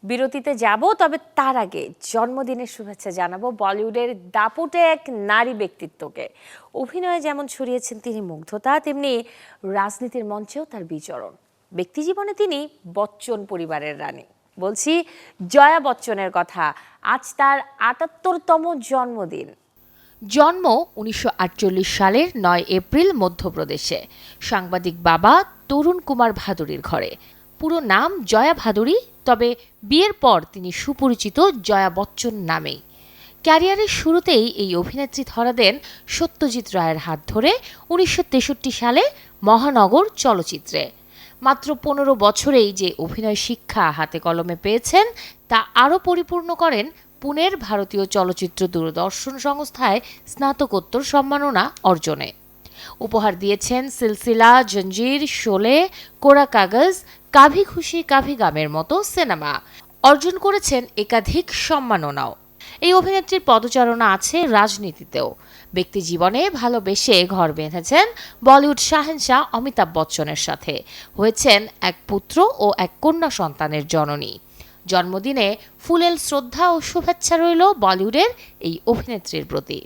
বিরতিতে যাব, তবে তার আগে জন্মদিনের শুভেচ্ছা জানাবো বলিউডের দাপুটে এক নারী ব্যক্তিত্বকে। অভিনয়ে যেমন ছড়িয়েছেন তিনি মুগ্ধতা, তেমনি রাজনীতির মঞ্চেও তার বিচরণ। ব্যক্তিজীবনে তিনি বচ্চন পরিবারের রানী। বলছি জয়া বচ্চনের কথা। আজ তার ৭৮তম জন্মদিন। জন্ম ১৯৪৮ সালের ৯ এপ্রিল মধ্যপ্রদেশে। সাংবাদিক বাবা তরুণ কুমার ভাদুরীর ঘরে। পুরো নাম জয়া ভাদুরী, তবে বিয়ের পর তিনি সুপরিচিত জয়া বচ্চন নামেই। ক্যারিয়ারের শুরুতেই এই অভিনেত্রী ধরা দেন সত্যজিৎ রায়ের হাত ধরে ১৯৬৩ সালে মহানগর চলচ্চিত্রে। মাত্র ১৫ বছরেই যে অভিনয় শিক্ষা হাতে কলমে পেয়েছেন তা আরও পরিপূর্ণ করেন পুনের ভারতীয় চলচ্চিত্র দূরদর্শন সংস্থায় স্নাতকোত্তর সম্মাননা অর্জনে। উপহার দিয়েছেন সিলসিলা, জঞ্জির, শোলে, কোরা কাগজ, কাভি খুশি কাভি গামের মতো সিনেমা। অর্জন করেছেন একাধিক সম্মাননাও। এই অভিনেত্রীর পদচারণা আছে রাজনীতিতেও। ব্যক্তিজীবনে ভালোবেসে ঘর বেঁধেছেন বলিউড শাহেনশাহ অমিতাভ বচ্চনের সাথে। হয়েছেন এক পুত্র ও এক কন্যা সন্তানের জননী। জন্মদিনে ফুলেল শ্রদ্ধা ও শুভেচ্ছা রইল বলিউডের এই অভিনেত্রীর প্রতি।